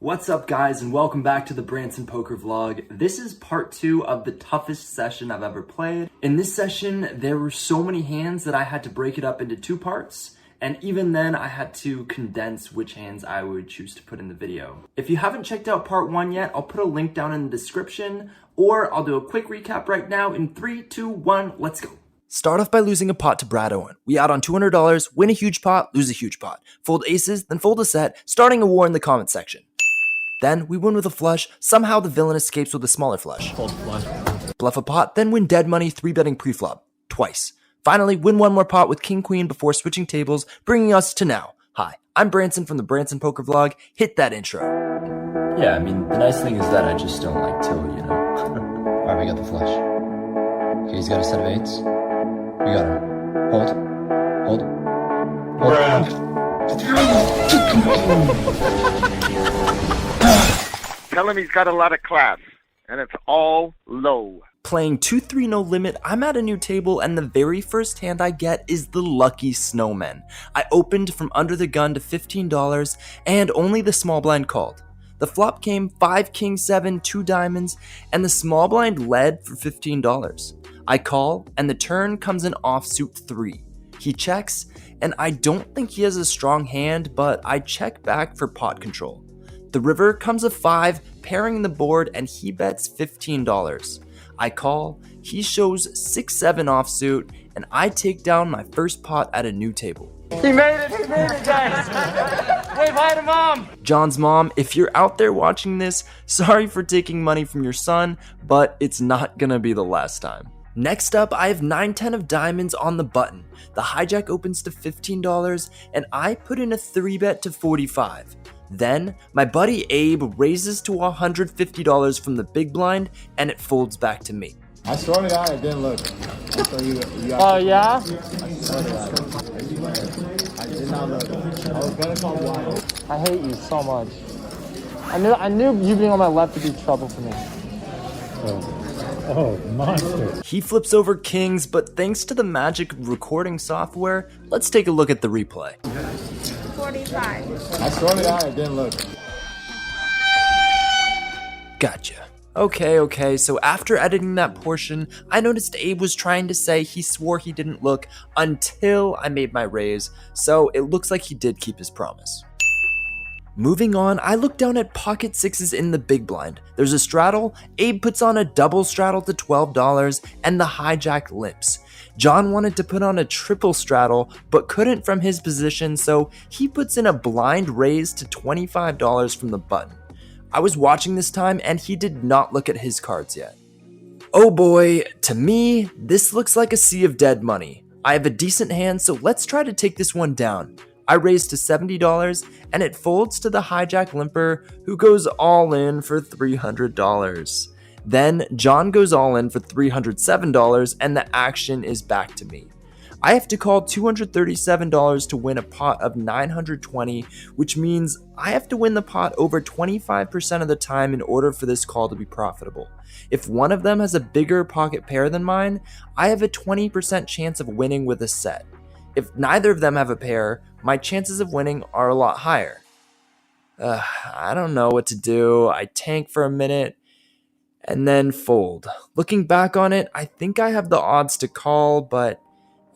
What's up guys, and welcome back to the Brantzen poker vlog. This is part 2 of the toughest session I've ever played. In this session, there were so many hands that I had to break it up into 2 parts. And even then, I had to condense which hands I would choose to put in the video. If you haven't checked out part 1 yet, I'll put a link down in the description, or I'll do a quick recap right now in 3, 2, 1, let's go. Start off by losing a pot to Brad Owen. We out on $200, win a huge pot, lose a huge pot. Fold aces, then fold a set, starting a war in the comment section. Then we win with a flush. Somehow the villain escapes with a smaller flush. Fold flush. Bluff a pot, then win dead money 3-betting pre-flop. Twice. Finally, win one more pot with King Queen before switching tables, bringing us to now. Hi, I'm Brantzen from the Brantzen Poker Vlog. Hit that intro. Yeah, I mean, the nice thing is that I just don't like till, you know. Alright, we got the flush. Okay, he's got a set of 8s. We got him. Hold. Tell him he's got a lot of class, and it's all low. Playing 2-3 no limit, I'm at a new table and the very first hand I get is the Lucky Snowman. I opened from under the gun to $15 and only the small blind called. The flop came 5 king 7, 2 diamonds, and the small blind led for $15. I call and the turn comes an offsuit 3. He checks and I don't think he has a strong hand, but I check back for pot control. The river comes a 5, pairing the board, and he bets $15. I call, he shows 6-7 offsuit, and I take down my first pot at a new table. He made it, guys! Wave hi to Mom! John's mom, if you're out there watching this, sorry for taking money from your son, but it's not gonna be the last time. Next up, I have 9-10 of diamonds on the button. The hijack opens to $15, and I put in a 3-bet to $45. Then, my buddy Abe raises to $150 from the big blind, and it folds back to me. I swear to God, I didn't look. Oh, yeah? I did not look. I was gonna call blind. I hate you so much. I knew you being on my left would be trouble for me. Oh, monster. He flips over kings, but thanks to the magic of recording software, let's take a look at the replay. 45. I swear to God, I didn't look. Gotcha. Okay, so after editing that portion, I noticed Abe was trying to say he swore he didn't look until I made my raise, so it looks like he did keep his promise. Moving on, I look down at pocket 6s in the big blind. There's a straddle, Abe puts on a double straddle to $12, and the hijack limps. John wanted to put on a triple straddle, but couldn't from his position, so he puts in a blind raise to $25 from the button. I was watching this time, and he did not look at his cards yet. Oh boy, to me, this looks like a sea of dead money. I have a decent hand, so let's try to take this one down. I raise to $70, and it folds to the hijack limper, who goes all in for $300. Then John goes all in for $307, and the action is back to me. I have to call $237 to win a pot of $920, which means I have to win the pot over 25% of the time in order for this call to be profitable. If one of them has a bigger pocket pair than mine, I have a 20% chance of winning with a set. If neither of them have a pair, my chances of winning are a lot higher. I don't know what to do. I tank for a minute and then fold. Looking back on it, I think I have the odds to call, but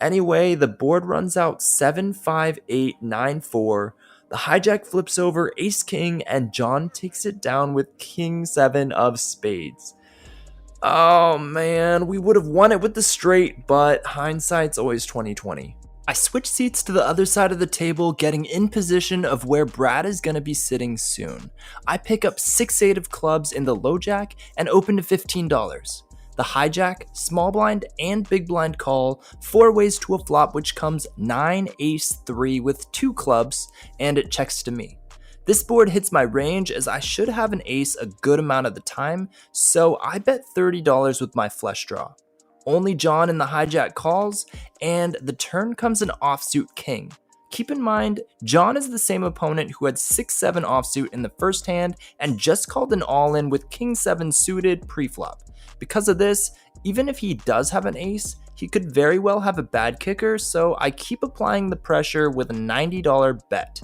anyway, the board runs out 7, 5, 8, 9, 4. The hijack flips over ace king, and John takes it down with king 7 of spades. Oh man, we would have won it with the straight, but hindsight's always 20/20. I switch seats to the other side of the table, getting in position of where Brad is going to be sitting soon. I pick up 6-8 of clubs in the Lojack and open to $15. The hijack, small blind, and big blind call, 4 ways to a flop which comes 9 ace 3 with 2 clubs, and it checks to me. This board hits my range as I should have an ace a good amount of the time, so I bet $30 with my flush draw. Only John in the hijack calls, and the turn comes an offsuit king. Keep in mind, John is the same opponent who had 6-7 offsuit in the first hand and just called an all-in with king 7 suited pre-flop. Because of this, even if he does have an ace, he could very well have a bad kicker, so I keep applying the pressure with a $90 bet.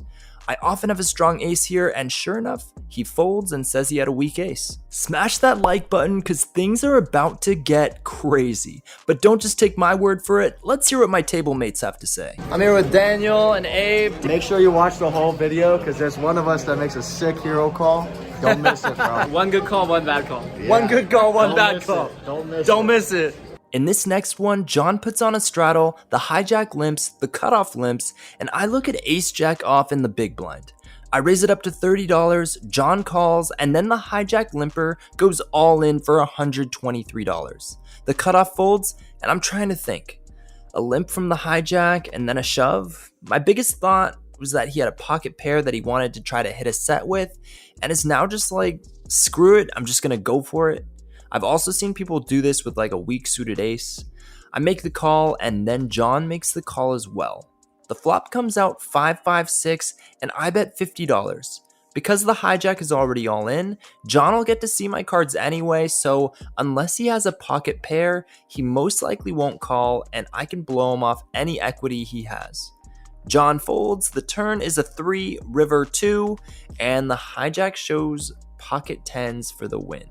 I often have a strong ace here, and sure enough, he folds and says he had a weak ace. Smash that like button because things are about to get crazy. But don't just take my word for it, let's hear what my table mates have to say. I'm here with Daniel and Abe. Make sure you watch the whole video because there's one of us that makes a sick hero call. Don't miss it, bro. One good call, one bad call. Yeah. One good call, one bad miss call. it. Don't miss Don't it. miss it. In this next one, John puts on a straddle, the hijack limps, the cutoff limps, and I look at ace jack off in the big blind. I raise it up to $30, John calls, and then the hijack limper goes all in for $123. The cutoff folds, and I'm trying to think. A limp from the hijack and then a shove? My biggest thought was that he had a pocket pair that he wanted to try to hit a set with, and is now just like, screw it, I'm just gonna go for it. I've also seen people do this with like a weak suited ace. I make the call and then John makes the call as well. The flop comes out 5-5-6 and I bet $50. Because the hijack is already all in, John will get to see my cards anyway, so unless he has a pocket pair, he most likely won't call and I can blow him off any equity he has. John folds, the turn is a 3, river 2, and the hijack shows pocket 10s for the win.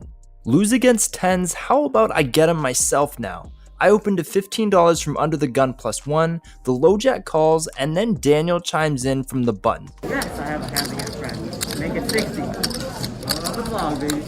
Lose against 10s, how about I get him myself now? I open to $15 from under the gun +1, the Lojack calls, and then Daniel chimes in from the button. Yes, I have a hand against friend. Make it 60. On the vlog, baby.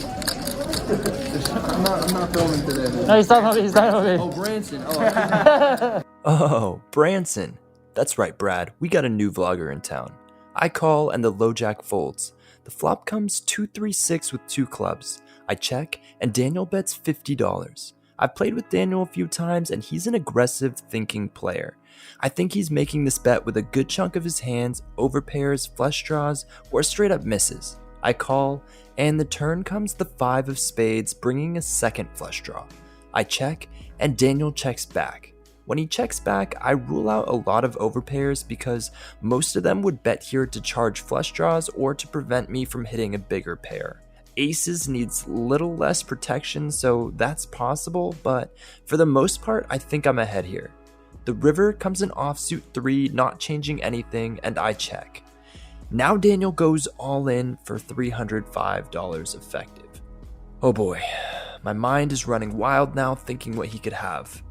I'm not filming today, man. No, he's talking about me. He's talking about me. Oh, Brantzen. Oh, Brantzen. That's right, Brad. We got a new vlogger in town. I call and the Lojack folds. The flop comes 2-3-6 with 2 clubs. I check and Daniel bets $50. I've played with Daniel a few times and he's an aggressive thinking player. I think he's making this bet with a good chunk of his hands, overpairs, flush draws, or straight up misses. I call and the turn comes the 5 of spades, bringing a second flush draw. I check and Daniel checks back. When he checks back, I rule out a lot of overpairs because most of them would bet here to charge flush draws or to prevent me from hitting a bigger pair. Aces needs little less protection, so that's possible, but for the most part, I think I'm ahead here. The river comes in offsuit 3, not changing anything, and I check. Now Daniel goes all in for $305 effective. Oh boy, my mind is running wild now thinking what he could have.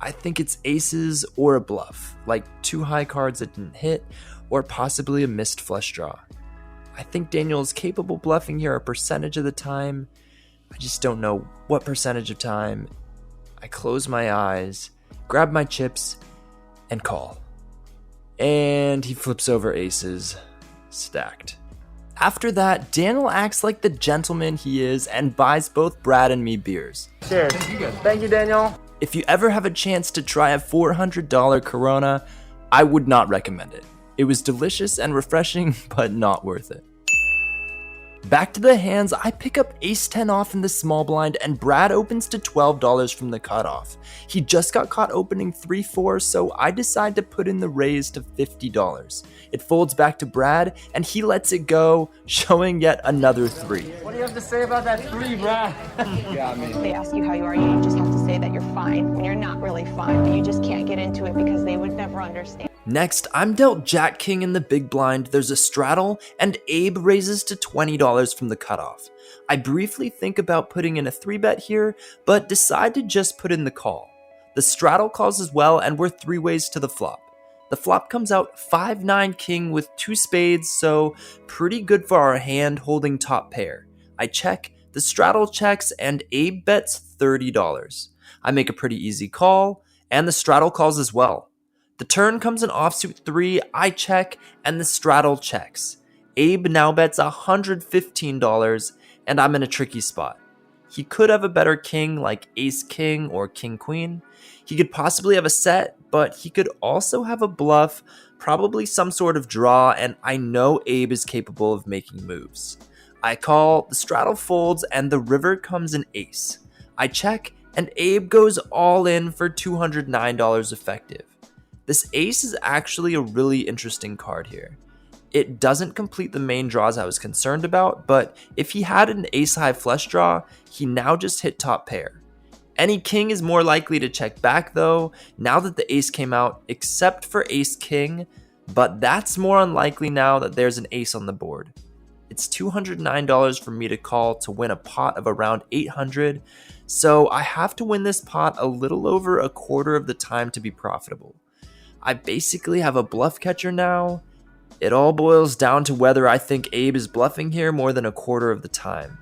I think it's aces or a bluff, like 2 high cards that didn't hit, or possibly a missed flush draw. I think Daniel is capable bluffing here a percentage of the time. I just don't know what percentage of time. I close my eyes, grab my chips, and call. And he flips over aces, stacked. After that, Daniel acts like the gentleman he is and buys both Brad and me beers. Cheers. Thank you, Daniel. If you ever have a chance to try a $400 Corona, I would not recommend it. It was delicious and refreshing, but not worth it. Back to the hands, I pick up ace-10 off in the small blind and Brad opens to $12 from the cutoff. He just got caught opening 3-4, so I decide to put in the raise to $50. It folds back to Brad and he lets it go, showing yet another 3. What do you have to say about that 3, Brad? They ask you how you are, you just have to say that you're fine when you're not really fine, but you just can't get into it because they would never understand. Next, I'm dealt Jack King in the big blind, there's a straddle, and Abe raises to $20 from the cutoff. I briefly think about putting in a 3-bet here, but decide to just put in the call. The straddle calls as well, and we're 3 ways to the flop. The flop comes out 5-9 king with 2 spades, so pretty good for our hand holding top pair. I check, the straddle checks, and Abe bets $30. I make a pretty easy call, and the straddle calls as well. The turn comes in offsuit 3, I check, and the straddle checks. Abe now bets $115, and I'm in a tricky spot. He could have a better king like ace-king or king-queen. He could possibly have a set, but he could also have a bluff, probably some sort of draw, and I know Abe is capable of making moves. I call, the straddle folds, and the river comes in ace. I check, and Abe goes all in for $209 effective. This ace is actually a really interesting card here. It doesn't complete the main draws I was concerned about, but if he had an ace-high flush draw, he now just hit top pair. Any king is more likely to check back though, now that the ace came out, except for ace-king, but that's more unlikely now that there's an ace on the board. It's $209 for me to call to win a pot of around $800, so I have to win this pot a little over a quarter of the time to be profitable. I basically have a bluff catcher now. It all boils down to whether I think Abe is bluffing here more than a quarter of the time.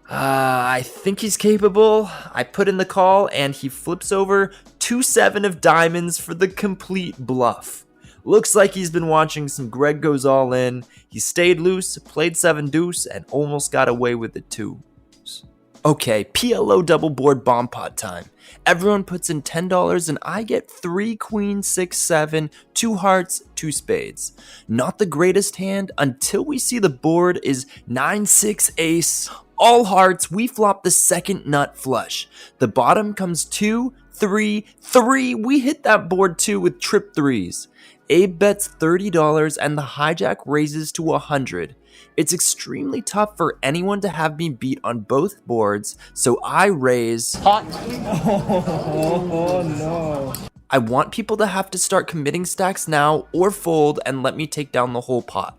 I think he's capable. I put in the call and he flips over 2-7 of diamonds for the complete bluff. Looks like he's been watching some Greg Goes All In. He stayed loose, played 7 deuce, and almost got away with the 2s. Okay, PLO double board bomb pot time. Everyone puts in $10 and I get 3 queens, 6, 7, 2 hearts, 2 spades. Not the greatest hand until we see the board is 9, 6, ace. All hearts, we flop the second nut flush. The bottom comes 2, 3, 3. We hit that board too with trip 3s. Abe bets $30 and the hijack raises to $100. It's extremely tough for anyone to have me beat on both boards, so I raise Pot. Oh no. I want people to have to start committing stacks now or fold and let me take down the whole pot.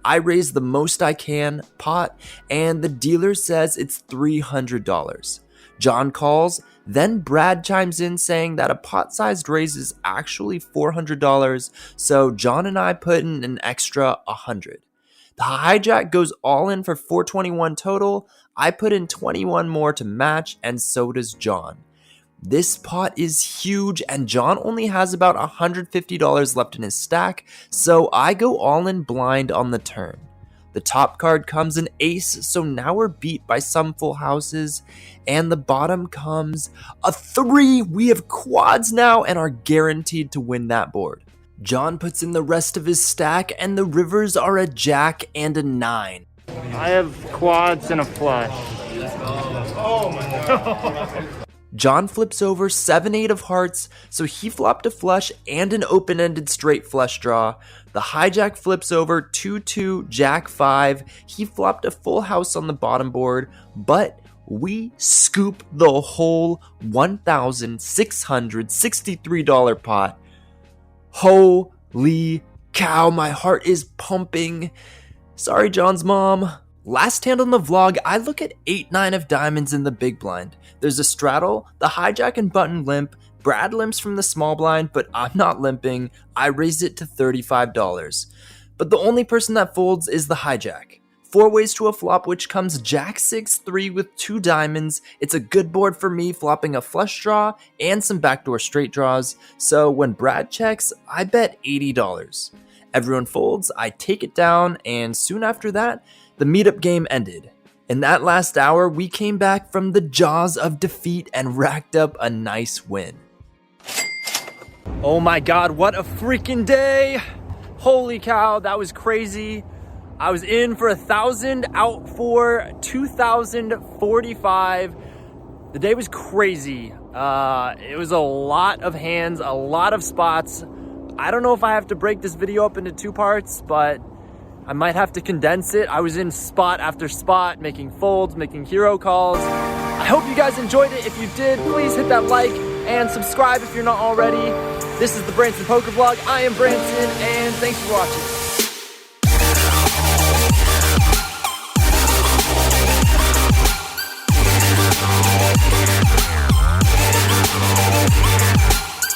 I raise the most I can pot, and the dealer says it's $300. John calls, then Brad chimes in saying that a pot-sized raise is actually $400, so John and I put in an extra $100. The hijack goes all in for $421 total. I put in 21 more to match, and so does John. This pot is huge, and John only has about $150 left in his stack, so I go all in blind on the turn. The top card comes an ace, so now we're beat by some full houses, and the bottom comes a 3. We have quads now and are guaranteed to win that board. John puts in the rest of his stack, and the rivers are a jack and a 9. I have quads and a flush. Oh my god. John flips over 7-8 of hearts, so he flopped a flush and an open-ended straight flush draw. The hijack flips over 2-2 jack 5. He flopped a full house on the bottom board, but we scoop the whole $1,663 pot. Holy cow, my heart is pumping. Sorry, John's mom. Last hand on the vlog, I look at 8-9 of diamonds in the big blind. There's a straddle, the hijack and button limp. Brad limps from the small blind, but I'm not limping. I raised it to $35. But the only person that folds is the hijack. 4 ways to a flop, which comes jack 6-3 with 2 diamonds. It's a good board for me, flopping a flush draw and some backdoor straight draws. So when Brad checks, I bet $80. Everyone folds, I take it down, and soon after that, the meetup game ended. In that last hour, we came back from the jaws of defeat and racked up a nice win. Oh my god, what a freaking day! Holy cow, that was crazy. I was in for 1,000, out for 2,045. The day was crazy. It was a lot of hands, a lot of spots. I don't know if I have to break this video up into 2 parts, but I might have to condense it. I was in spot after spot, making folds, making hero calls. I hope you guys enjoyed it. If you did, please hit that like and subscribe if you're not already. This is the Brantzen Poker Vlog. I am Brantzen, and thanks for watching.